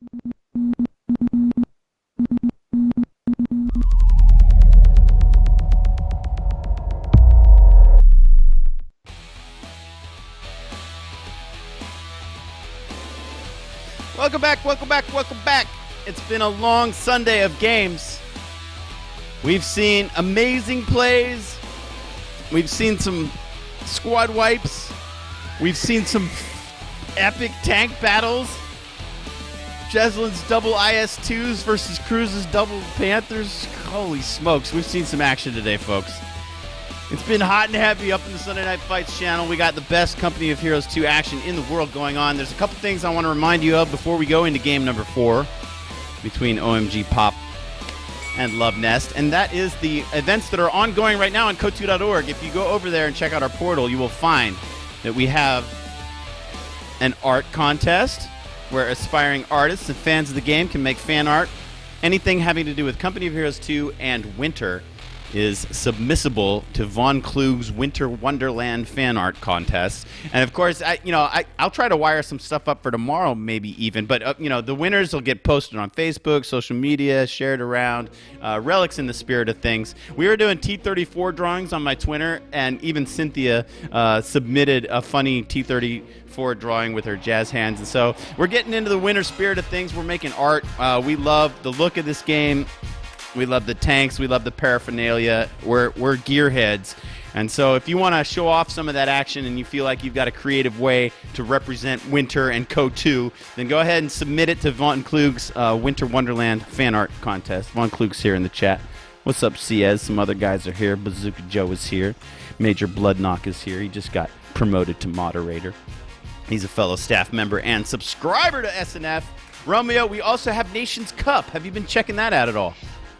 Welcome back, welcome back, welcome back. It's been a long Sunday of games. We've seen amazing plays. We've seen some squad wipes. We've seen some epic tank battles. Jeslin's double IS-2s versus Cruz's double Panthers. Holy smokes, we've seen some action today, folks. It's been hot and heavy up in the Sunday Night Fights channel. We got the best Company of Heroes 2 action in the world going on. There's a couple things I want to remind you of before we go into game number 4 between OMGPOP and Luvnest, and that is the events that are ongoing right now on Kotu.org. If you go over there and check out our portal, you will find that we have an art contest where aspiring artists and fans of the game can make fan art. Anything having to do with Company of Heroes 2 and Winter is submissible to Von Klug's Winter Wonderland fan art contest. And of course, I'll try to wire some stuff up for tomorrow, maybe even. But the winners will get posted on Facebook, social media, shared around. Relics in the spirit of things. We were doing T34 drawings on my Twitter, and even Cynthia submitted a funny T34 drawing with her jazz hands. And so we're getting into the winter spirit of things. We're making art. We love the look of this game. We love the tanks. We love the paraphernalia. We're gearheads. And so if you want to show off some of that action and you feel like you've got a creative way to represent Winter and Co2, then go ahead and submit it to Von Klug's Winter Wonderland fan art contest. Von Klug's here in the chat. What's up, Ciez? Some other guys are here. Bazooka Joe is here. Major Bloodknock is here. He just got promoted to moderator. He's a fellow staff member and subscriber to SNF. Romeo, we also have Nations Cup. Have you been checking that out at all?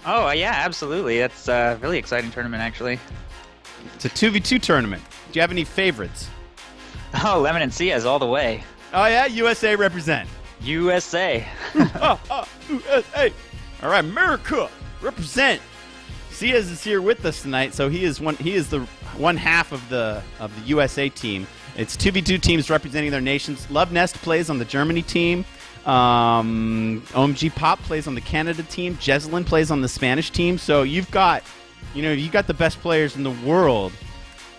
Oh, yeah, absolutely. It's a really exciting tournament, actually. It's a 2v2 tournament. Do you have any favorites? Oh, Lemon and Ciez all the way. Oh, yeah? USA represent. USA. USA. All right, America represent. Ciez is here with us tonight, so he is the one half of the USA team. It's 2v2 teams representing their nations. Luvnest plays on the Germany team. OMGPOP plays on the Canada team. Jeslin plays on the Spanish team. So you've got the best players in the world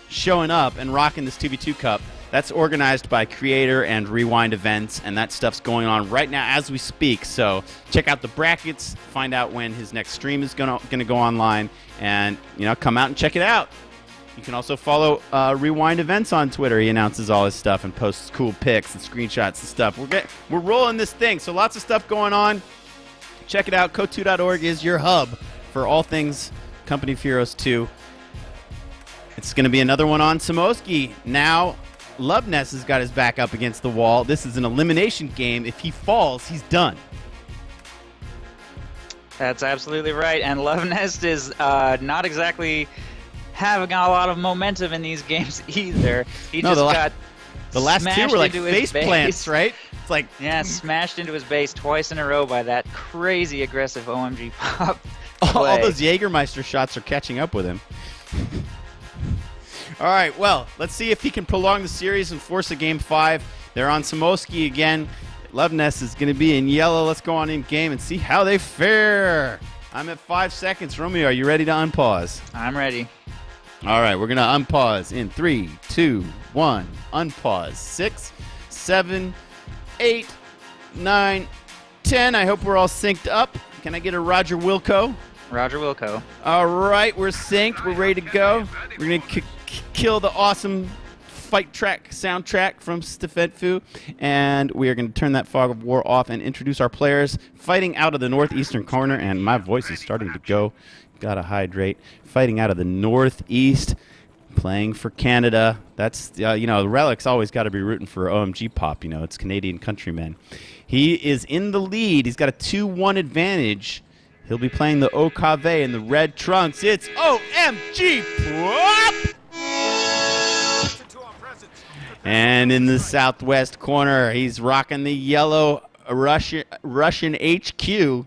showing up and rocking this 2v2 Cup. That's organized by Creator and Rewind Events, and that stuff's going on right now as we speak. So check out the brackets, find out when his next stream is gonna go online, and come out and check it out. You can also follow Rewind Events on Twitter. He announces all his stuff and posts cool pics and screenshots and stuff. We're rolling this thing, so lots of stuff going on. Check it out. Kotu.org is your hub for all things Company of Heroes 2. It's going to be another one on Samoski. Now, Luvnest has got his back up against the wall. This is an elimination game. If he falls, he's done. That's absolutely right. And Luvnest is not exactly having a lot of momentum in these games either. He got the last two were like face plants, right? It's like smashed into his base twice in a row by that crazy aggressive OMGPOP. All those Jägermeister shots are catching up with him. All right, well, let's see if he can prolong the series and force a game 5. They're on Samoski again. Luvnest is going to be in yellow. Let's go on in game and see how they fare. I'm at 5 seconds. Romeo, are you ready to unpause? I'm ready. All right, we're going to unpause in 3, 2, 1. Unpause. 6, 7, 8, 9, 10. I hope we're all synced up. Can I get a Roger Wilco? Roger Wilco. All right, we're synced. We're ready to go. We're going to kill the awesome fight track soundtrack from Stefetfu, and we are going to turn that fog of war off and introduce our players fighting out of the northeastern corner, and my voice is starting to go. Gotta hydrate. Fighting out of the northeast, playing for Canada. That's, the Relic's always got to be rooting for OMGPOP. It's Canadian countrymen. He is in the lead. He's got a 2-1 advantage. He'll be playing the OKV in the red trunks. It's OMGPOP! And in the southwest corner, he's rocking the yellow Russian HQ.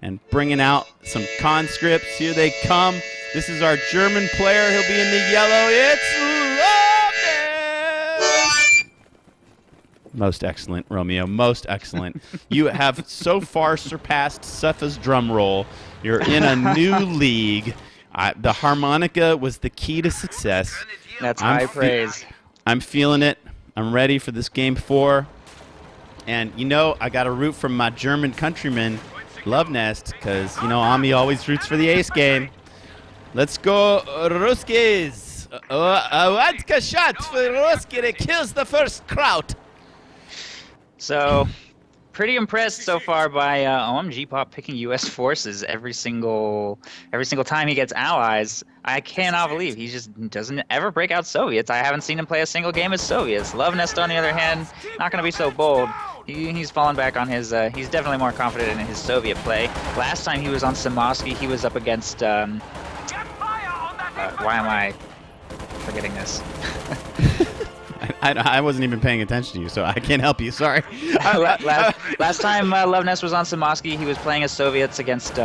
And bringing out some conscripts. Here they come. This is our German player. He'll be in the yellow. It's Most excellent, Romeo. Most excellent. You have so far surpassed Cepha's drum roll. You're in a new league. The harmonica was the key to success. That's high praise. I'm feeling it. I'm ready for this game 4. And, I got a root from my German countryman, Luvnest, because, Ami always roots for the ace game. Let's go, Ruskies. A vodka shot for Ruski that kills the first kraut. So, pretty impressed so far by OMGPOP picking U.S. forces every single time he gets allies. I cannot believe he just doesn't ever break out Soviets. I haven't seen him play a single game as Soviets. Luvnest, on the other hand, not going to be so bold. He's fallen back on his. He's definitely more confident in his Soviet play. Last time he was on Samoski, he was up against. Why am I forgetting this? I wasn't even paying attention to you, so I can't help you. Sorry. Last time Luvnest was on Samoski, he was playing as Soviets against.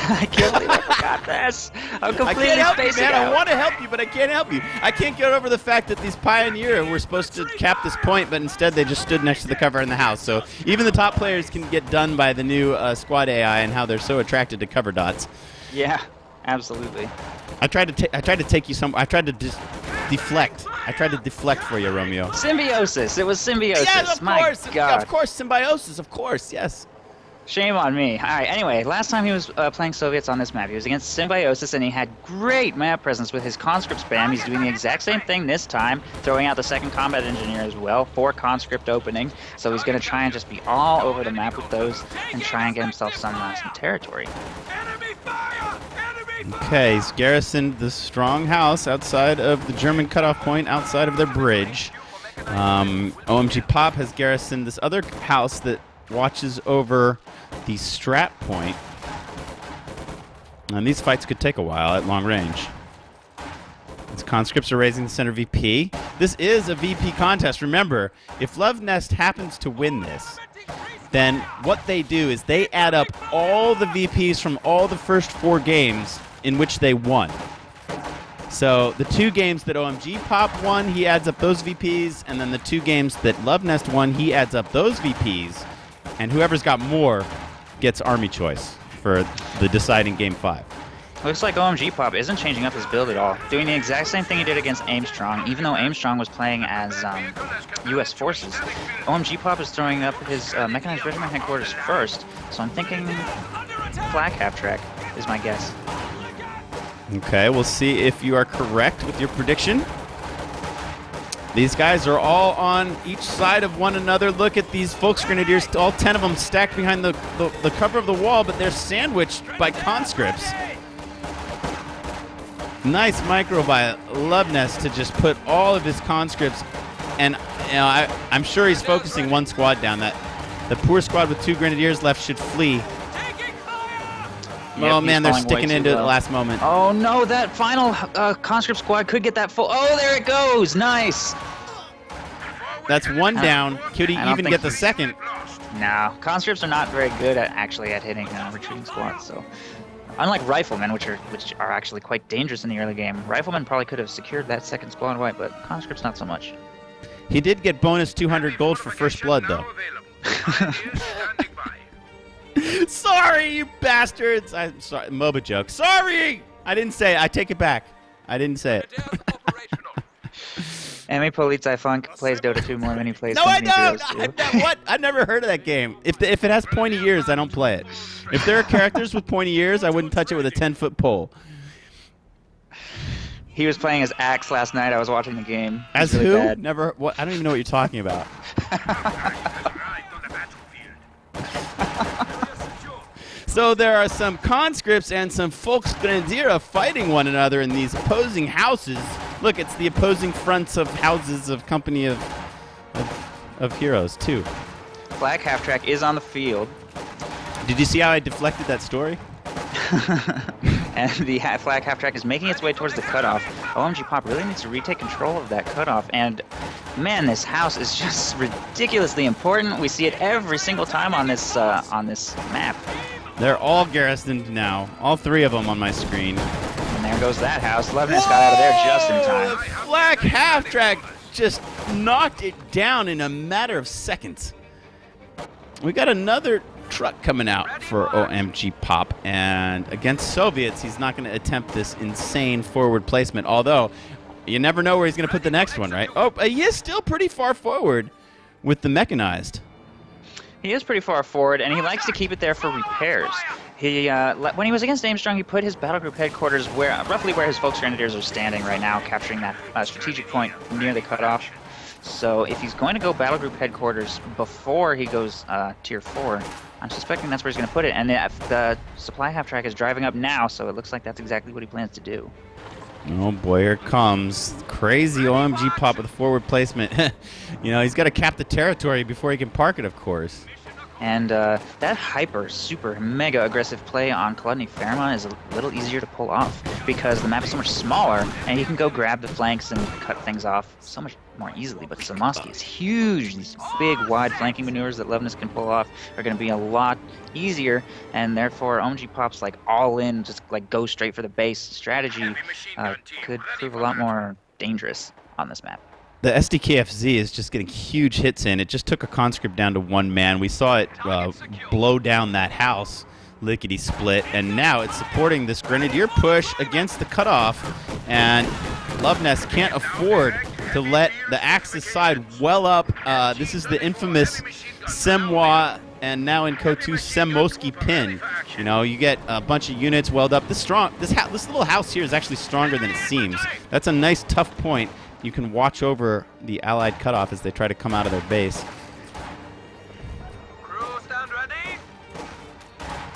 I can't believe I forgot this. I'm completely I can't help you, spacing man. out. I want to help you, but I can't help you. I can't get over the fact that these Pioneer were supposed to cap this point, but instead they just stood next to the cover in the house. So even the top players can get done by the new squad AI and how they're so attracted to cover dots. Yeah, absolutely. I tried to take you some. I tried to deflect. I tried to deflect for you, Romeo. Symbiosis. It was symbiosis. Yes, of My course. God. Of course, symbiosis. Of course, yes. Shame on me. All right, anyway, last time he was playing Soviets on this map, he was against Symbiosis, and he had great map presence with his conscript spam. He's doing the exact same thing this time, throwing out the second combat engineer as well for conscript opening. So he's going to try and just be all over the map with those and try and get himself some territory. Okay, he's garrisoned the strong house outside of the German cutoff point, outside of their bridge. OMGPOP has garrisoned this other house that watches over the strat point. And these fights could take a while at long range. As conscripts are raising the center VP. This is a VP contest. Remember, if Luvnest happens to win this, then what they do is they add up all the VPs from all the first 4 games in which they won. So the 2 games that OMGPOP won, he adds up those VPs, and then the 2 games that Luvnest won, he adds up those VPs, and whoever's got more gets Army choice for the deciding Game 5. Looks like OMGPOP isn't changing up his build at all. Doing the exact same thing he did against Aimstrong, even though Aimstrong was playing as U.S. forces. OMGPOP is throwing up his mechanized regiment headquarters first, so I'm thinking flag half-track is my guess. Okay, we'll see if you are correct with your prediction. These guys are all on each side of one another. Look at these Volksgrenadiers, all 10 of them stacked behind the cover of the wall, but they're sandwiched by conscripts. Nice micro by Luvnest to just put all of his conscripts, and I'm sure he's focusing one squad down. That the poor squad with 2 grenadiers left should flee. Yep, oh man, they're sticking into it at the last moment. Oh no, that final conscript squad could get that full. Oh, there it goes. Nice. That's 1 down. Could he even get the second? No, conscripts are not very good at hitting retreating squads. So, unlike riflemen, which are actually quite dangerous in the early game, riflemen probably could have secured that second squad wipe, but conscripts not so much. He did get bonus 200 gold for first blood, though. Sorry, you bastards! I'm sorry, MOBA joke. Sorry! I didn't say it. I take it back. I didn't say it. Emi Polizei Funk plays Dota 2 more than he plays. No, I don't! What? I've never heard of that game. If it has pointy ears, I don't play it. If there are characters with pointy ears, I wouldn't touch it with a 10-foot pole. He was playing as Axe last night. I was watching the game. As really who? bad. Never. What? I don't even know what you're talking about. So there are some conscripts and some Volksgrenadier fighting one another in these opposing houses. Look, it's the opposing fronts of houses of Company of Heroes, too. Flag half-track is on the field. Did you see how I deflected that story? And the flag half-track is making its way towards the cutoff. OMGPOP really needs to retake control of that cutoff. And, man, this house is just ridiculously important. We see it every single time on this map. They're all garrisoned now. All 3 of them on my screen. And there goes that house. Luvnest got out of there just in time. The flak half-track just knocked it down in a matter of seconds. We got another truck coming out for OMGPOP, and against Soviets, he's not going to attempt this insane forward placement, although you never know where he's going to put the next one, right? Oh, he is still pretty far forward with the mechanized. He is pretty far forward, and he likes to keep it there for repairs. He, when he was against Armstrong, he put his battle group headquarters roughly where his Volksgrenadiers are standing right now, capturing that strategic point near the cutoff. So if he's going to go battle group headquarters before he goes tier 4, I'm suspecting that's where he's going to put it. And the supply half-track is driving up now, so it looks like that's exactly what he plans to do. Oh boy, here comes crazy OMGPOP with a forward placement. You know, he's got to cap the territory before he can park it, of course. And that hyper, super, mega aggressive play on Kolodny Ferma is a little easier to pull off because the map is so much smaller and you can go grab the flanks and cut things off so much more easily. But Samoski is huge. These big, wide flanking maneuvers that Luvnest can pull off are going to be a lot easier, and therefore OMGPOP's like all in, just like go straight for the base strategy could prove a lot more dangerous on this map. The SDKFZ is just getting huge hits in. It just took a conscript down to one man. We saw it blow down that house, lickety-split, and now it's supporting this Grenadier push against the cutoff, and Luvnest can't afford to let the Axis side well up. This is the infamous Semwa, and now in Code 2, Semoski pin. You know, you get a bunch of units welled up. This little house here is actually stronger than it seems. That's a nice, tough point. You can watch over the Allied cutoff as they try to come out of their base. Crew, stand ready.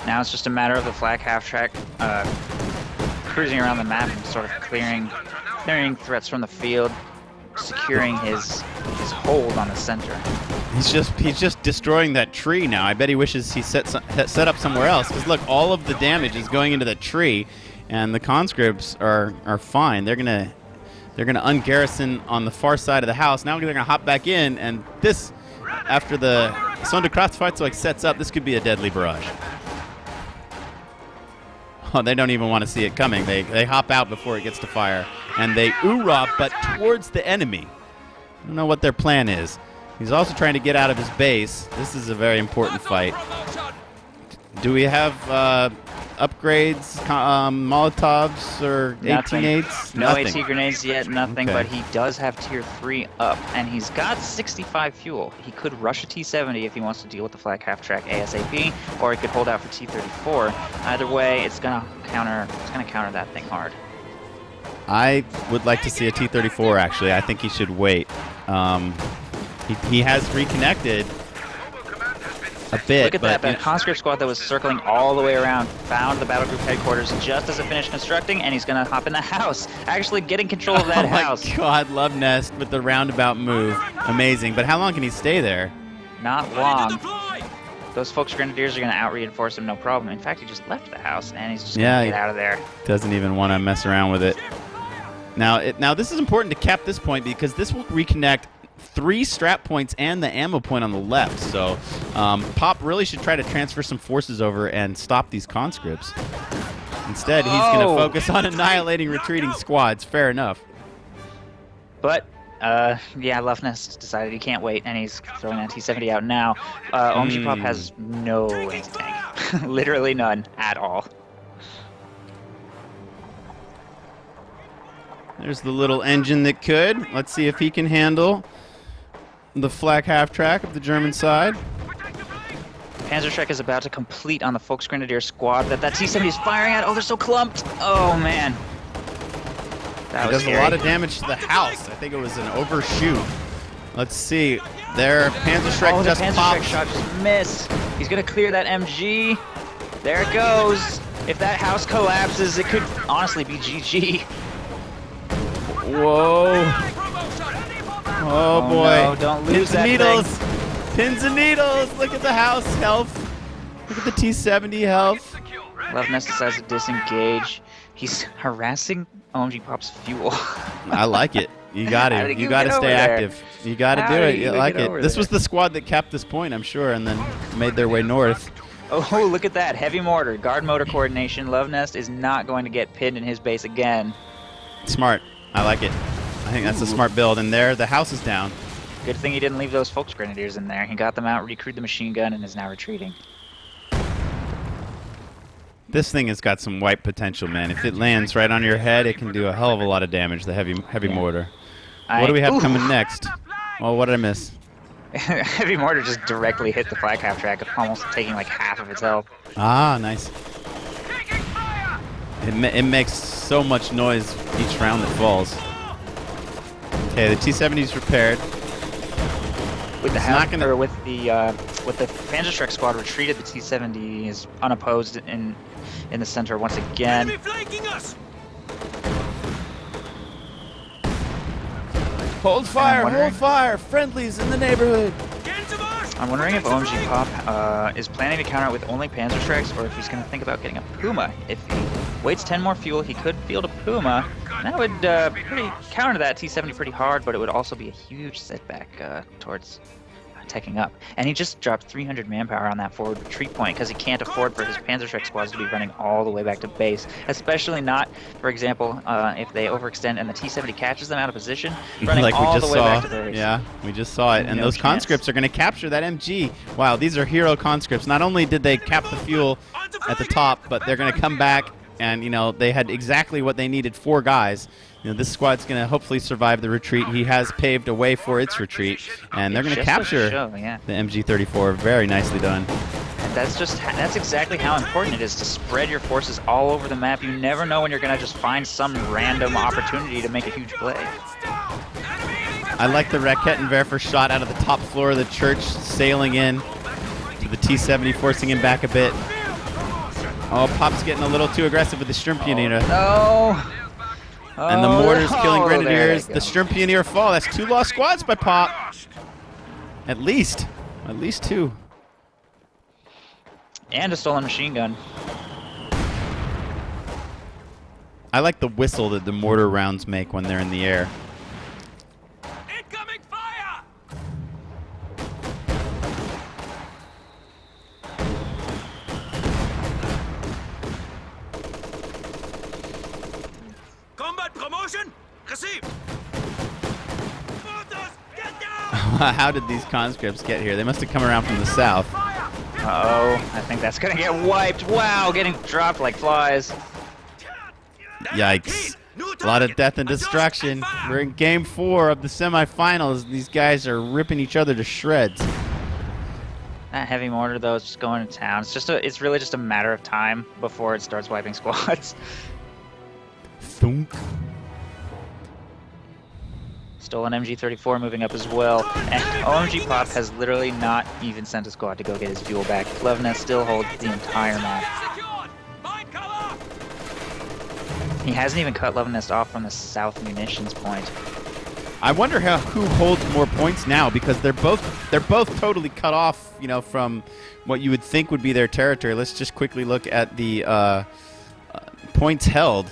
Now it's just a matter of the flak half-track cruising around the map and sort of clearing threats from the field, securing his hold on the center. He's just destroying that tree now. I bet he wishes he set up somewhere else. Because look, all of the damage is going into the tree, and the conscripts are fine. They're gonna ungarrison on the far side of the house. Now they're gonna hop back in, and this, after the Sonderkraftfahrzeug sets up, this could be a deadly barrage. Oh, they don't even want to see it coming. They hop out before it gets to fire, and they oorah, but towards the enemy. I don't know what their plan is. He's also trying to get out of his base. This is a very important fight. Do we have upgrades, Molotovs, or 18-8s? No AT grenades yet, nothing, Okay. but he does have tier 3 up, and he's got 65 fuel. He could rush a T-70 if he wants to deal with the flak half-track ASAP, or he could hold out for T-34. Either way, it's gonna counter that thing hard. I would like to see a T-34, actually. I think he should wait. He has reconnected a bit. Look at that conscript squad that was circling all the way around found the battle group headquarters just as it finished constructing, and he's gonna hop in the house, actually getting control of that house. Oh my God, Luvnest with the roundabout move. Amazing. But how long can he stay there? Not long. Those Volksgrenadiers are gonna out-reinforce him, no problem. In fact, he just left the house, and he's just gonna get out of there. Doesn't even want to mess around with it. Now this is important to cap this point because this will reconnect 3 strap points and the ammo point on the left. So Pop really should try to transfer some forces over and stop these conscripts. Instead, he's going to focus on annihilating retreating squads. Fair enough. But, yeah, Luvnest decided he can't wait, and he's throwing that T-70 out now. OMGPOP has no anti-tank. Literally none at all. There's the little engine that could. Let's see if he can handle the flak half-track of the German side. Panzerschreck is about to complete on the Volksgrenadier squad that T-70 is firing at. Oh, they're so clumped. Oh, man. That was scary. A lot of damage to the house. I think it was an overshoot. Let's see. There, Panzerschreck just popped. Panzerschreck shot just missed. He's going to clear that MG. There it goes. If that house collapses, it could honestly be GG. Whoa. Oh boy. No, don't lose Pins and that needles. thing. Pins and needles. Look at the house health. Look at the T-70 health. Luvnest decides to disengage. He's harassing OMGPOP's fuel. I like it. You got to. You got to stay active. You got to do it. You like it. This was the squad that capped this point, I'm sure, and then made their way north. Oh, look at that. Heavy mortar, guard motor coordination. Luvnest is not going to get pinned in his base again. Smart. I like it. I think that's a smart build. And there, the house is down. Good thing he didn't leave those Volksgrenadiers in there. He got them out, recruited the machine gun, and is now retreating. This thing has got some wipe potential, man. If it lands right on your head, it can do a hell of a lot of damage, the heavy mortar. What do we have coming next? Well, what did I miss? Heavy mortar just directly hit the flag half track, almost taking like half of its health. Ah, nice. It makes so much noise each round that falls. Okay, the T-70 is repaired. With the with the Panzerschreck squad retreated, the T-70 is unopposed in the center once again. Hold fire! Friendlies in the neighborhood! I'm wondering if OMGPOP is planning to counter it with only Panzerschrecks, or if he's going to think about getting a Puma. If he waits 10 more fuel, he could field a Puma. And that would counter that T-70 pretty hard, but it would also be a huge setback towards teching up. And he just dropped 300 manpower on that forward retreat point because he can't afford for his Panzerschreck squads to be running all the way back to base, especially not, for example, if they overextend and the T-70 catches them out of position, running like all the way back to base. Yeah, we just saw it. And those conscripts are going to capture that MG. Wow, these are hero conscripts. Not only did they cap the fuel at the top, but they're going to come back and, you know, they had exactly what they needed, 4 guys. You know, this squad's going to hopefully survive the retreat. He has paved a way for its retreat, and they're going to capture the MG-34. Very nicely done. And that's exactly how important it is to spread your forces all over the map. You never know when you're going to just find some random opportunity to make a huge play. I like the Raketenwerfer shot out of the top floor of the church, sailing in to the T-70, forcing him back a bit. Oh, Pop's getting a little too aggressive with the Sturmpionier. No. And the mortar's killing Grenadiers. The Sturmpioneer fall. That's 2 lost squads by Pop. At least 2. And a stolen machine gun. I like the whistle that the mortar rounds make when they're in the air. Incoming fire! Combat promotion received. Mortars, get down! How did these conscripts get here? They must have come around from the south. Uh-oh, I think that's gonna get wiped. Wow, getting dropped like flies. Yikes. A lot of death and destruction. We're in game 4 of the semifinals. These guys are ripping each other to shreds. That heavy mortar though is just going to town. It's really just a matter of time before it starts wiping squads. Thunk. Stolen MG-34 moving up as well. And OMGPOP has literally not even sent a squad to go get his fuel back. Luvnest still holds the entire map. He hasn't even cut Luvnest off from the south munitions point. I wonder who holds more points now, because they're both totally cut off, you know, from what you would think would be their territory. Let's just quickly look at the points held.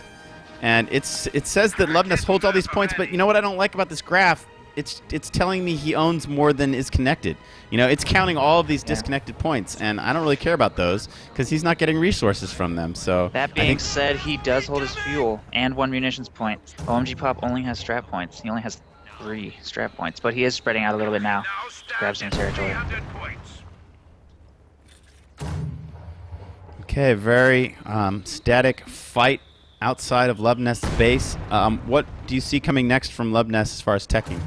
And it says that Luvnest holds all these points, but you know what I don't like about this graph? It's telling me he owns more than is connected. You know, it's counting all of these disconnected points, and I don't really care about those because he's not getting resources from them. So that being said, he does hold his fuel and 1 munitions point. OMGPOP only has strap points. He only has 3 strap points, but he is spreading out a little bit now. Grab some territory. Okay, very static fight outside of Luvnest's base. What do you see coming next from Luvnest as far as teching?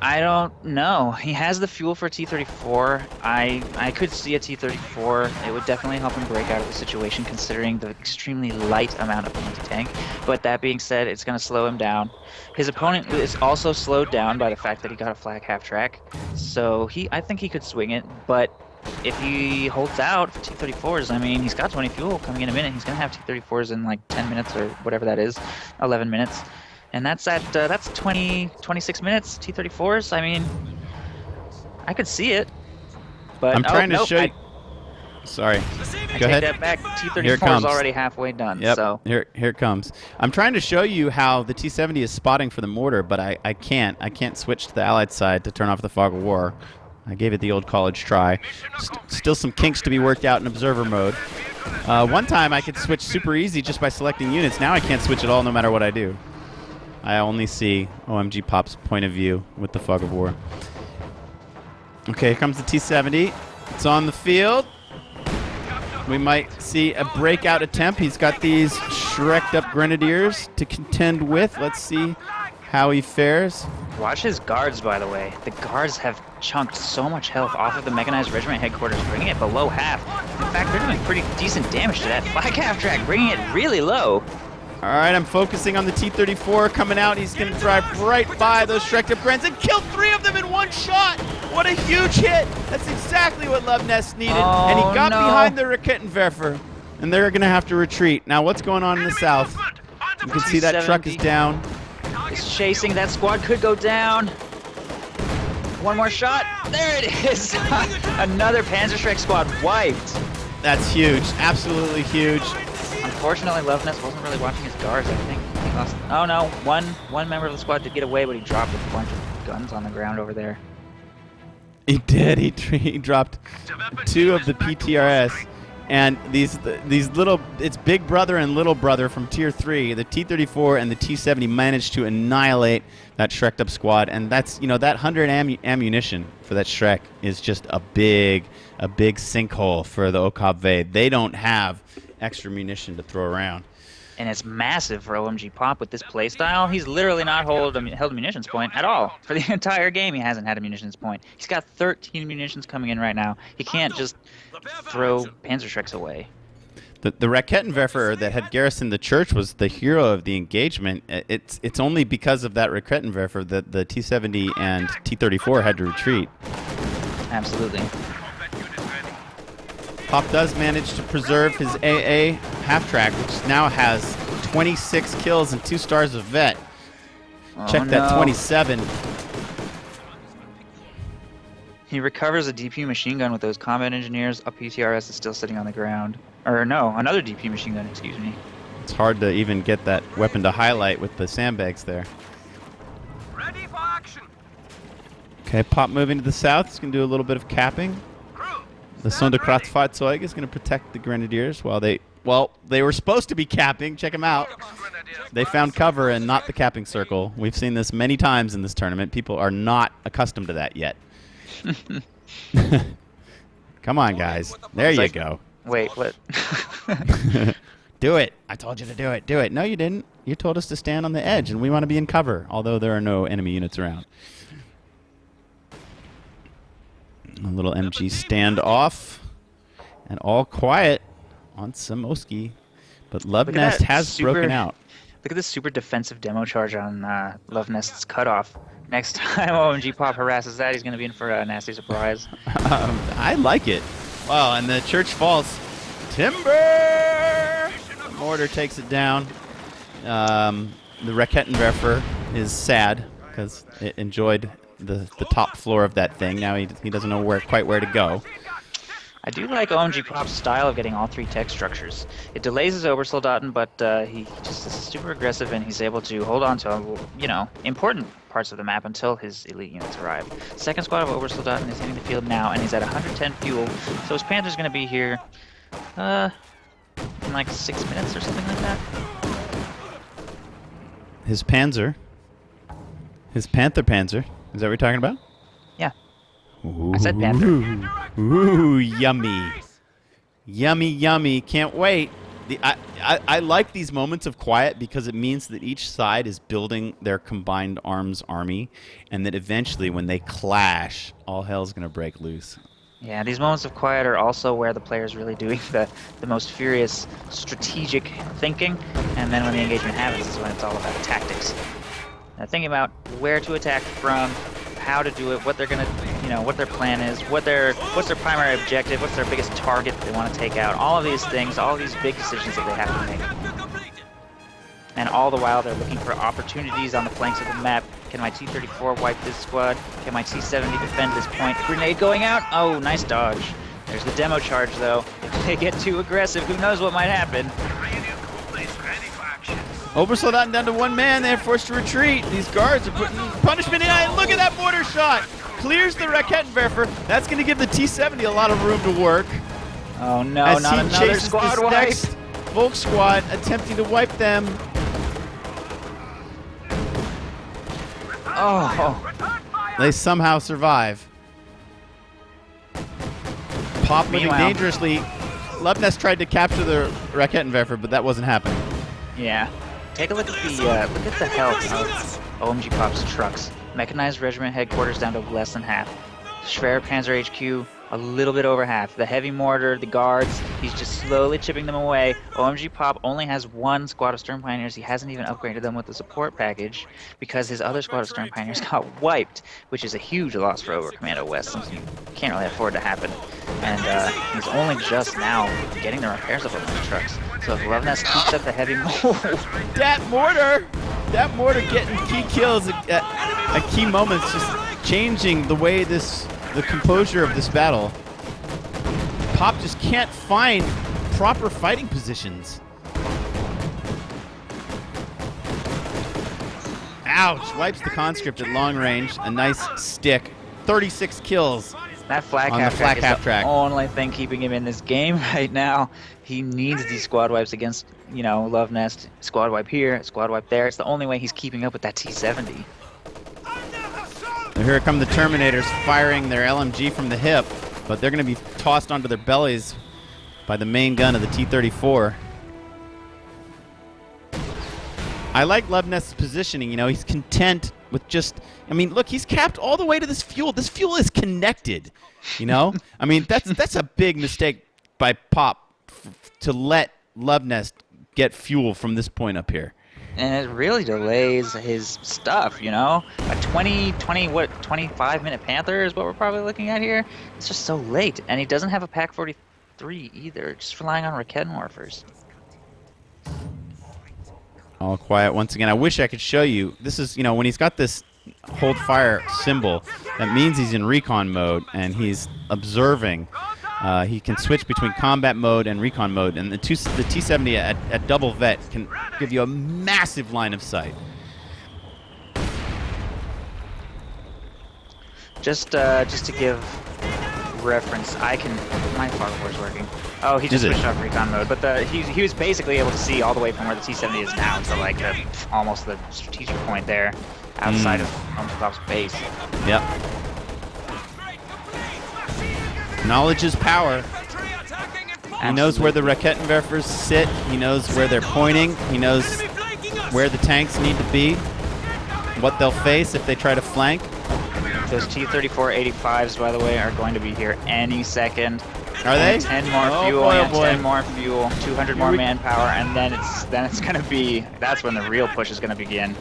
I don't know. He has the fuel for T-34. I could see a T-34. It would definitely help him break out of the situation considering the extremely light amount of anti-tank. But that being said, it's going to slow him down. His opponent is also slowed down by the fact that he got a flag half-track. So I think he could swing it, but if he holds out for T-34s, I mean, he's got 20 fuel coming in a minute. He's going to have T-34s in like 10 minutes or whatever that is, 11 minutes. And that's 26 minutes, T-34s. I mean, I could see it. But I'm trying to show you. Sorry. Go ahead. That back. T-34 is already halfway done. Yep. So Here it comes. I'm trying to show you how the T-70 is spotting for the mortar, but I can't. I can't switch to the Allied side to turn off the fog of war. I gave it the old college try. Still some kinks to be worked out in observer mode. One time I could switch super easy just by selecting units. Now I can't switch at all no matter what I do. I only see OMGPOP's point of view with the Fog of War. Okay, here comes the T-70. It's on the field. We might see a breakout attempt. He's got these Shrek'd up Grenadiers to contend with. Let's see how he fares. Watch his guards, by the way. The guards have chunked so much health off of the mechanized regiment headquarters, bringing it below half. In fact, they're doing pretty decent damage to that flag half track, bringing it really low. All right, I'm focusing on the T-34 coming out. He's going to drive right by those Shrek'd up Grens and kill 3 of them in one shot. What a huge hit. That's exactly what Luvnest needed. Oh, and he got no. behind the Raketenwerfer. And they're going to have to retreat. Now, what's going on in the south? You can see that truck is down. It's chasing. That squad could go down. One more shot. There it is. Another Panzerschreck squad wiped. That's huge. Absolutely huge. Unfortunately, Luvnest wasn't really watching his guards. I think he lost. Oh no, one member of the squad did get away, but he dropped a bunch of guns on the ground over there. He did. He dropped 2 of the PTRS. And these little, it's Big Brother and Little Brother from Tier 3. The T-34 and the T-70 managed to annihilate that Shrek'd up squad. And that's, that 100 ammunition for that Shrek is just a big sinkhole for the OMGPOP. They don't have extra munition to throw around. And it's massive for OMGPOP with this playstyle. He's literally not held a munitions point at all. For the entire game, he hasn't had a munitions point. He's got 13 munitions coming in right now. He can't just throw Panzerschrecks away. The Raketenwerfer that had garrisoned the church was the hero of the engagement. It's only because of that Raketenwerfer that the T-70 and T-34 had to retreat. Absolutely. Pop does manage to preserve his AA half-track, which now has 26 kills and 2 stars of vet. Check that 27. He recovers a DP machine gun with those combat engineers. A PTRS is still sitting on the ground. Or no, another DP machine gun, excuse me. It's hard to even get that weapon to highlight with the sandbags there. Ready for action. Okay, Pop moving to the south. He's going to do a little bit of capping. The Sonderkraftfahrzeug is going to protect the Grenadiers while they were supposed to be capping. Check them out. They found cover and not the capping circle. We've seen this many times in this tournament. People are not accustomed to that yet. Come on, guys. There you go. Wait, what? Do it. I told you to do it. Do it. No, you didn't. You told us to stand on the edge, and we want to be in cover, although there are no enemy units around. A little MG standoff, and all quiet on Samoski, but Luvnest has broken out. Look at this super defensive demo charge on Luvnest's cutoff. Next time OMGPOP harasses that, he's going to be in for a nasty surprise. I like it. Wow, and the church falls. Timber! Mortar takes it down. The Raketenwerfer is sad because it enjoyed the top floor of that thing. Now he doesn't know quite where to go. I do like OMGPOP's style of getting all 3 tech structures. It delays his Obersoldaten, but he just is super aggressive, and he's able to hold on to, important parts of the map until his elite units arrive. Second squad of Obersoldaten is hitting the field now, and he's at 110 fuel, so his Panther's going to be here in like 6 minutes or something like that. His Panzer? His Panther Panzer? Is that what you're talking about? Yeah. Ooh, I said Panther. Ooh, yummy. Yummy, yummy. Can't wait. I like these moments of quiet because it means that each side is building their combined arms army, and that eventually when they clash, all hell's going to break loose. Yeah, these moments of quiet are also where the player's really doing the most furious strategic thinking, and then when the engagement happens is when it's all about tactics. Now, thinking about where to attack from, how to do it, what they're gonna, what their plan is, what's their primary objective, what's their biggest target that they want to take out. All of these things, all of these big decisions that they have to make. And all the while, they're looking for opportunities on the flanks of the map. Can my T-34 wipe this squad? Can my T-70 defend this point? Grenade going out? Oh, nice dodge. There's the demo charge, though. If they get too aggressive, who knows what might happen. Obersoldaten down to 1 man. They're forced to retreat. These guards are putting punishment in. Look at that mortar shot. clears the Raketenwerfer. That's going to give the T-70 a lot of room to work. Oh no, as not he another chases squad this wipe. next Volk squad, attempting to wipe them. Oh, They somehow survive. Pop moving Meanwhile- dangerously. Luvnest tried to capture the Raketenwerfer, but that wasn't happening. yeah. Take a look at the health of OMGPOP's trucks. Mechanized Regiment Headquarters down to less than half. Schwer Panzer HQ, a little bit over half. The heavy mortar, the guards, he's just slowly chipping them away. OMGPOP only has one squad of Stern Pioneers. He hasn't even upgraded them with the support package because his other squad of Stern Pioneers got wiped, which is a huge loss for Over Commando West, something you can't really afford to happen. And he's only just now getting the repairs up on those trucks. So if Luvnest keeps up the heavy That mortar getting key kills at key moments, just changing the way the composure of this battle. Pop just can't find proper fighting positions. Ouch! Wipes the conscript at long range. A nice stick. 36 kills. That flag On the half flak track is half the track. only thing keeping him in this game right now. He needs these squad wipes against, Luvnest. Squad wipe here, squad wipe there. It's the only way he's keeping up with that T-70. And here come the Terminators firing their LMG from the hip, but they're going to be tossed onto their bellies by the main gun of the T-34. I like Luvnest's positioning. He's content with just... look, he's capped all the way to this fuel. This fuel is connected, that's a big mistake by Pop to let Luvnest get fuel from this point up here. And it really delays his stuff, A 25-minute Panther is what we're probably looking at here. It's just so late. And he doesn't have a Pack 43 either, just relying on Raketenwerfers. All quiet once again. I wish I could show you. This is, when he's got this hold fire symbol, that means he's in recon mode and he's observing. He can switch between combat mode and recon mode, and the T-70 at double vet can give you a massive line of sight. Just to give reference, my firewall's working. Oh, he just switched off recon mode, but he was basically able to see all the way from where the T-70 is now to like almost the strategic point there, outside of OMGPOP's base. Yep. Knowledge is power. He knows where the Raketenwerfers sit. He knows where they're pointing. He knows where the tanks need to be, what they'll face if they try to flank. Those T-34-85s, by the way, are going to be here any second. Are they? 10 more fuel, 10 more fuel, 200 more manpower, and then it's going to be, that's when the real push is going to begin.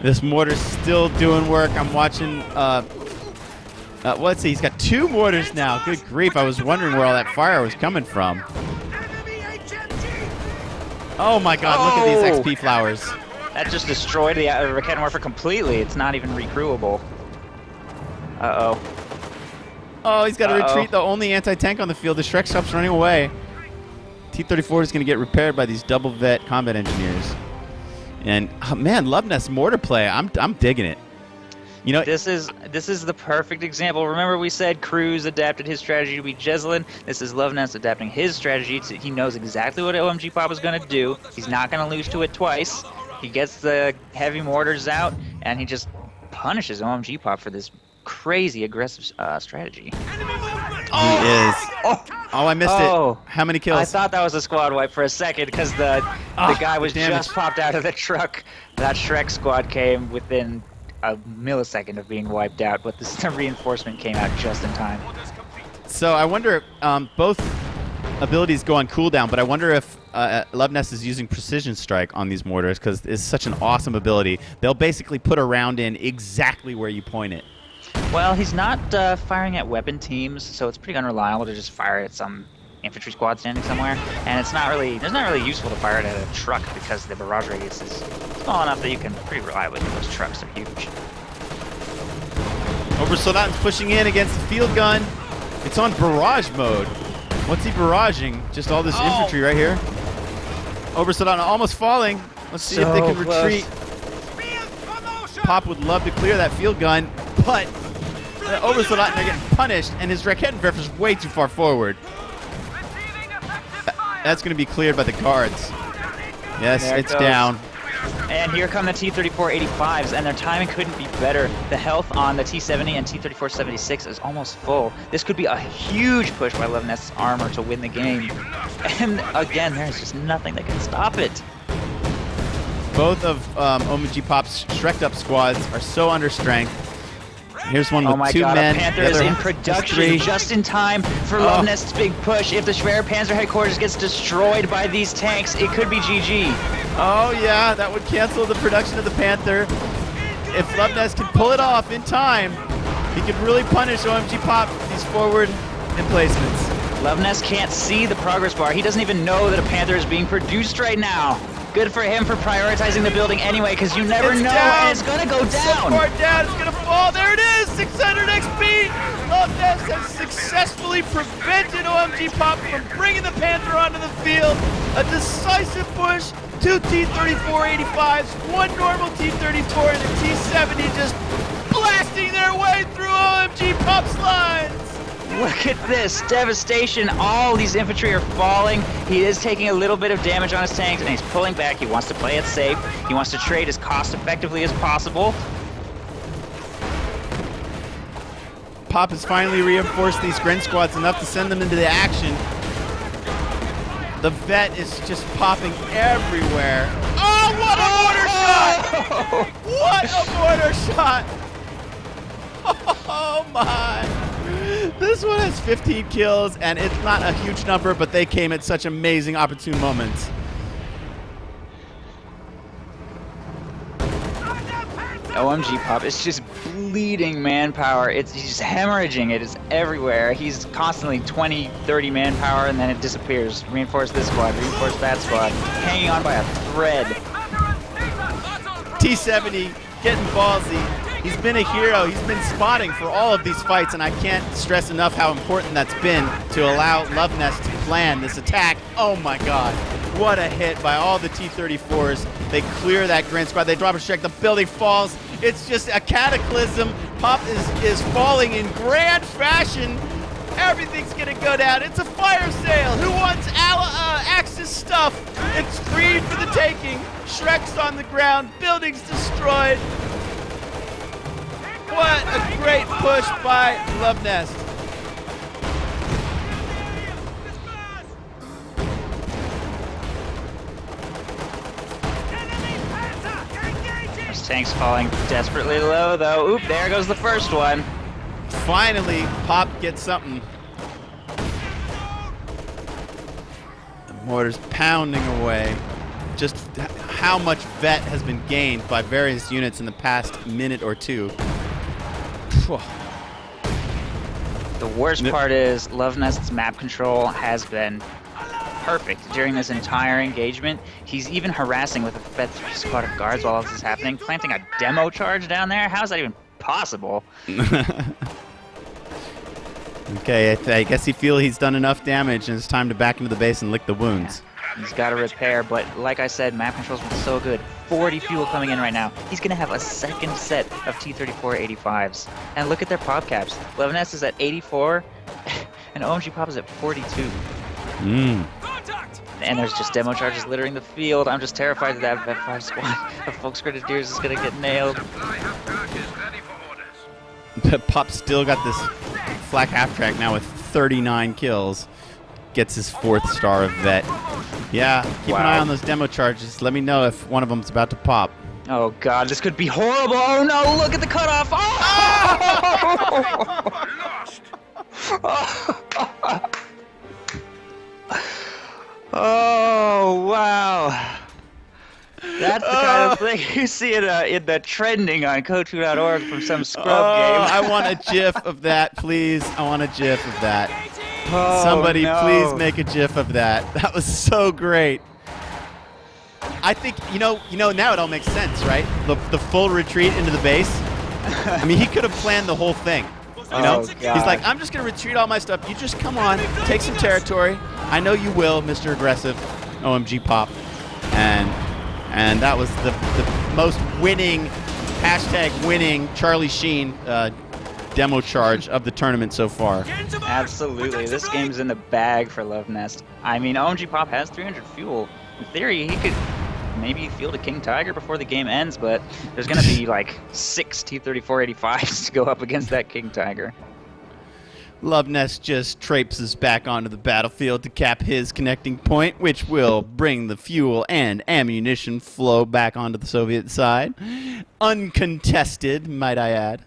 This mortar's still doing work. I'm watching, let's see, he's got 2 mortars now. Good grief, I was wondering where all that fire was coming from. Oh my god, look at these XP flowers. That just destroyed the Raketenwerfer completely. It's not even recrewable. Uh-oh. Oh, he's got to retreat, the only anti-tank on the field. The Shrek Shop's running away. T-34 is going to get repaired by these double vet combat engineers. And, man, Luvnest's mortar play, I'm digging it. This is the perfect example. Remember we said Cruz adapted his strategy to be Jezelin. This is Luvnest adapting his strategy. He knows exactly what OMGPOP is going to do. He's not going to lose to it twice. He gets the heavy mortars out, and he just punishes OMGPOP for this crazy aggressive strategy. He is. Oh, I missed it. How many kills? I thought that was a squad wipe for a second because the guy was just popped out of the truck. That Shrek squad came within a millisecond of being wiped out, but the reinforcement came out just in time. So I wonder, both abilities go on cooldown, but I wonder if Luvnest is using Precision Strike on these mortars because it's such an awesome ability. They'll basically put a round in exactly where you point it. Well, he's not firing at weapon teams, so it's pretty unreliable to just fire at some infantry squad standing somewhere. And it's not really useful to fire it at a truck because the barrage radius is small enough that you can pretty reliably hit those trucks. They're huge. Obersoldaten's pushing in against the field gun. It's on barrage mode. What's he barraging? Just all this infantry right here. Obersoldaten almost falling. Let's see if they can retreat. Pop would love to clear that field gun, but oversold out and they're getting punished, and his Raketenwerfer is way too far forward. Receiving effective fire. That's going to be cleared by the guards. Yes, There it it's goes. down. And here come the T-3485s, and their timing couldn't be better. The health on the T-70 and T-3476 is almost full. This could be a huge push by Luvnest's armor to win the game. And again, there's just nothing that can stop it. Both of OMGPOP's Shrek'd up squads are so under strength. Here's one with Oh my two god, men. a Panther the is other in has production three. just in time for Luvnest's big push. If the Schwer Panzer headquarters gets destroyed by these tanks, it could be GG. Oh yeah, that would cancel the production of the Panther. If Luvnest can pull it off in time, he could really punish OMGPOP with these forward emplacements. Luvnest can't see the progress bar. He doesn't even know that a Panther is being produced right now. Good for him for prioritizing the building anyway, because you never It's know, down. and it's gonna go So down. far down, it's gonna fall. There it is, 600 XP. Luvnest has successfully prevented OMGPOP from bringing the Panther onto the field. A decisive push. Two T-3485s, one normal T-34, and a T-70 just blasting their way through OMGPOP's lines. Look at this devastation. All these infantry are falling. He is taking a little bit of damage on his tanks, and he's pulling back. He wants to play it safe. He wants to trade as cost effectively as possible. Pop has finally reinforced these Gren squads enough to send them into the action. The vet is just popping everywhere. Oh, what a mortar shot! What a mortar shot! Oh my! This one has 15 kills, and it's not a huge number, but they came at such amazing, opportune moments. OMGPOP is just bleeding manpower. He's just hemorrhaging. It is everywhere. He's constantly 20, 30 manpower, and then it disappears. Reinforce this squad, reinforce that squad. Hanging on by a thread. T-70 getting ballsy. He's been a hero. He's been spotting for all of these fights, and I can't stress enough how important that's been to allow Luvnest to plan this attack. Oh my god. What a hit by all the T-34s. They clear that Gren squad. They drop a strike. The building falls. It's just a cataclysm. Pop is falling in grand fashion. Everything's gonna go down. It's a fire sale. Who wants Axis stuff? It's free for the taking. Shrek's on the ground. Buildings destroyed. What a great push by Luvnest. This tank's falling desperately low, though. Oop, there goes the first one. Finally, Pop gets something. The mortar's pounding away. Just how much vet has been gained by various units in the past minute or two. Phew. The worst part is Luvnest's map control has been perfect during this entire engagement. He's even harassing with a Fed 3 squad of guards while this is happening, planting a demo charge down there. How is that even possible? Okay, I guess he feels he's done enough damage and it's time to back into the base and lick the wounds. He's got to repair, but like I said, map control's been so good. 40 fuel coming in right now. He's going to have a second set of T-34-85s. And look at their pop caps. Luvnest is at 84, and OMGPOP is at 42. And there's just demo charges littering the field. I'm just terrified that that F5 squad of Folks Grenadiers is going to get nailed. Pop still got this flak half-track now with 39 kills. Gets his 4th star of vet. Yeah, keep an eye on those demo charges. Let me know if one of them's about to pop. Oh god, this could be horrible. Oh no, look at the cutoff. Oh! Oh wow. That's the kind of thing you see in the trending on Kotu.org from some scrub game. I want a GIF of that, please. I want a GIF of that. Oh, Somebody no. please make a GIF of that. That was so great. I think, you know, now it all makes sense, right? The full retreat into the base. I mean, he could have planned the whole thing. You know? Oh, God. He's like, I'm just going to retreat all my stuff. You just come on, take some territory. I know you will, Mr. Aggressive, OMGPOP. And that was the most winning, #winning Charlie Sheen demo charge of the tournament so far. Absolutely. This game's in the bag for Luvnest. I mean, OMGPOP has 300 fuel. In theory, he could maybe field a King Tiger before the game ends, but there's going to be like 6 T-3485s to go up against that King Tiger. Luvnest just traipses back onto the battlefield to cap his connecting point, which will bring the fuel and ammunition flow back onto the Soviet side. Uncontested, might I add.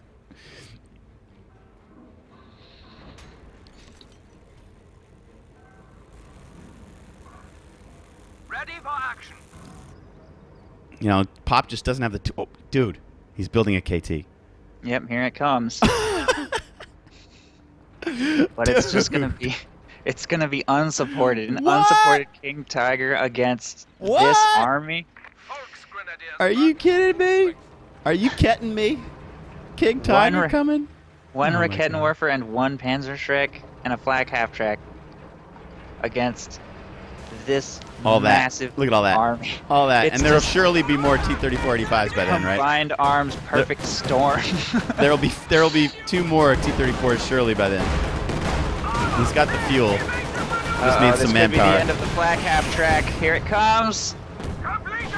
Ready for action. You know, Pop just doesn't have the... Oh, dude, he's building a KT. Yep, here it comes. But it's just gonna be, it's gonna be unsupported. An unsupported King Tiger against this army. Volksgrenadiers. Are you kidding me? Are you kidding me? King Tiger coming? One Oh my Raketenwerfer and one Panzerschreck and a Flak half-track against this All that. massive Look at all that. army. All that. It's And there will just surely be more T-3485s by then, right? Combined arms, perfect storm. There will be 2 more T-34s surely by then. He's got the fuel. Just needs some This could be the manpower. end of the Flak half-track. Here it comes. Completed.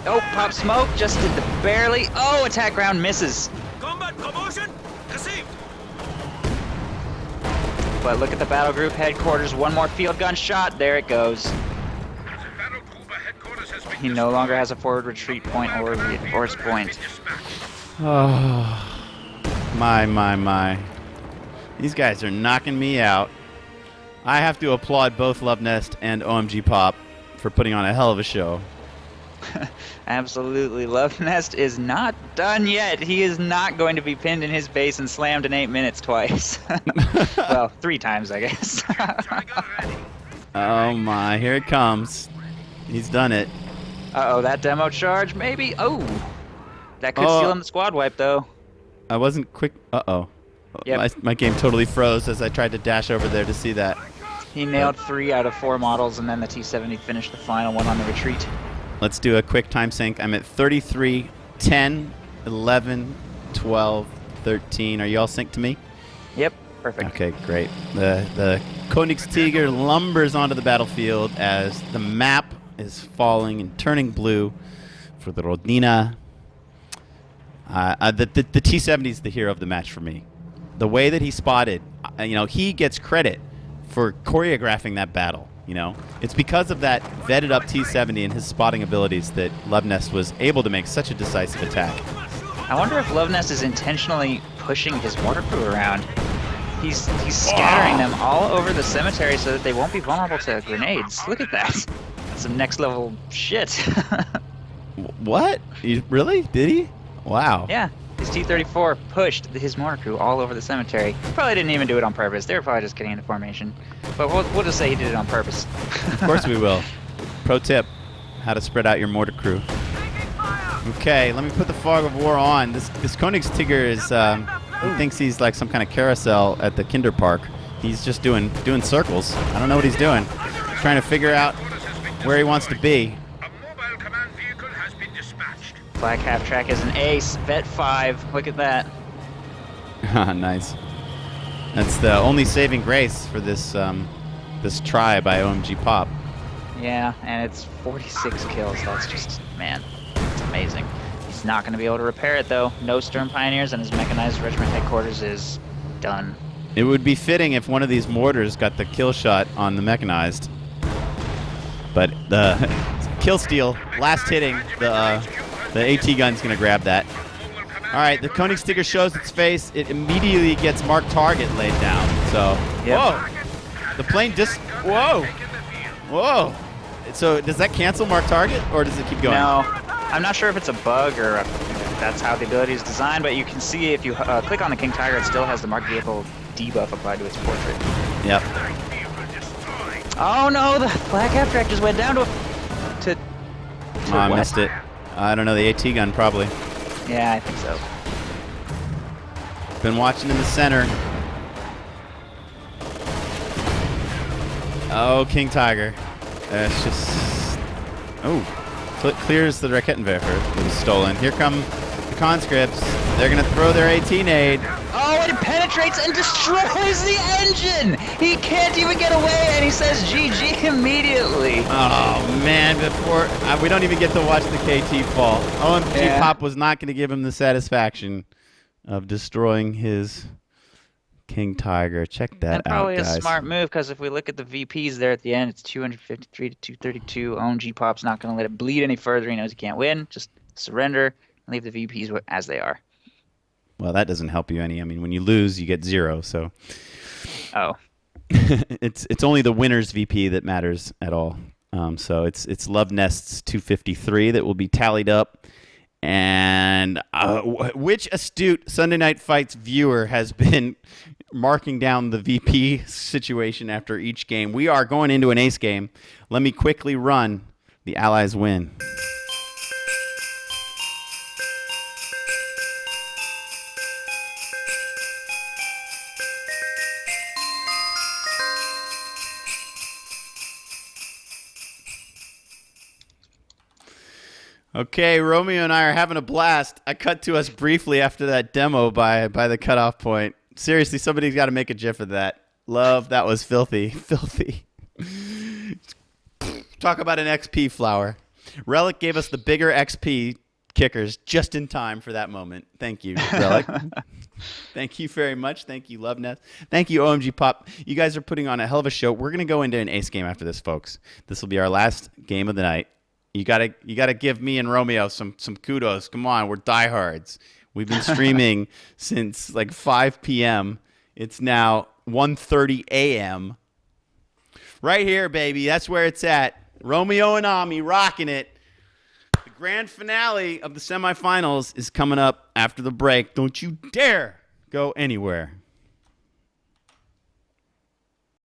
Oh, pop smoke, just did the barely. Oh, attack round misses. Combat commotion received. But look at the battle group headquarters. One more field gun shot. There it goes. He no longer has a forward retreat point or reinforce point. Oh, my. These guys are knocking me out. I have to applaud both Luvnest and OMGPOP for putting on a hell of a show. Absolutely. Luvnest is not done yet. He is not going to be pinned in his base and slammed in 8 minutes twice. Well, 3 times, I guess. Oh my, here it comes. He's done it. Uh-oh, that demo charge, maybe? Oh, that could seal him the squad wipe, though. I wasn't quick. Uh-oh. Yep. My game totally froze as I tried to dash over there to see that. He nailed 3 out of 4 models, and then the T-70 finished the final one on the retreat. Let's do a quick time sync. I'm at 33, 10, 11, 12, 13. Are you all synced to me? Yep, perfect. Okay, great. The Königstiger lumbers onto the battlefield as the map is falling and turning blue for the Rodnina. The T-70 is the hero of the match for me. The way that he spotted, he gets credit for choreographing that battle. It's because of that vetted up T-70 and his spotting abilities that Luvnest was able to make such a decisive attack. I wonder if Luvnest is intentionally pushing his mortar crew around. He's scattering them all over the cemetery so that they won't be vulnerable to grenades. Look at that. That's some next level shit. What? Really? Did he? Wow. Yeah. His T-34 pushed his mortar crew all over the cemetery. Probably didn't even do it on purpose. They were probably just getting into formation. But we'll just say he did it on purpose. Of course we will. Pro tip, how to spread out your mortar crew. Okay, let me put the fog of war on. This Königstiger is, he thinks he's like some kind of carousel at the Kinder Park. He's just doing circles. I don't know what he's doing. He's trying to figure out where he wants to be. Black half-track is an ace. Vet 5. Look at that. Nice. That's the only saving grace for this this try by OMGPOP. Yeah, and it's 46 kills. That's just, man, it's amazing. He's not going to be able to repair it, though. No Sturm Pioneers, and his mechanized regiment headquarters is done. It would be fitting if one of these mortars got the kill shot on the mechanized. But the kill steal, last hitting, the AT gun's going to grab that. All right, the Königstiger shows its face. It immediately gets marked target laid down. So, Yep. Whoa. The plane just, whoa. Whoa. So does that cancel marked target, or does it keep going? No, I'm not sure if it's a bug or if that's how the ability is designed, but you can see if you click on the King Tiger, it still has the marked vehicle debuff applied to its portrait. Yep. Oh no, the black half-track just went down to Oh, I what? missed it. I don't know, the AT gun probably. Yeah, I think so. Been watching in the center. Oh, King Tiger. It's just... Oh. Clears the Raketenwerfer that was stolen. Here come the conscripts. They're going to throw their AT nade. Oh, and it penetrates and destroys the engine. He can't even get away, and he says GG immediately. Oh man! Before we don't even get to watch the KT fall. OMG Pop was not going to give him the satisfaction of destroying his King Tiger. Check that And probably out, guys. a smart move, because if we look at the VPs there at the end, it's 253 to 232. OMG Pop's not going to let it bleed any further. He knows he can't win. Just surrender and leave the VPs as they are. Well, that doesn't help you any. I mean, when you lose, you get 0. So Oh. it's only the winner's VP that matters at all. So it's Luvnest's 253 that will be tallied up. And which astute Sunday Night Fights viewer has been marking down the VP situation after each game? We are going into an ace game. Let me quickly run the Allies win. Okay, Romeo and I are having a blast. I cut to us briefly after that demo by the cutoff point. Seriously, somebody's got to make a gif of that. Love, that was filthy. Filthy. Talk about an XP flower. Relic gave us the bigger XP kickers just in time for that moment. Thank you, Relic. Thank you very much. Thank you, Luvnest. Thank you, OMG Pop. You guys are putting on a hell of a show. We're going to go into an ace game after this, folks. This will be our last game of the night. You gotta give me and Romeo some kudos. Come on, we're diehards. We've been streaming since like 5 p.m. It's now 1:30 a.m. Right here, baby. That's where it's at. Romeo and Ami rocking it. The grand finale of the semifinals is coming up after the break. Don't you dare go anywhere.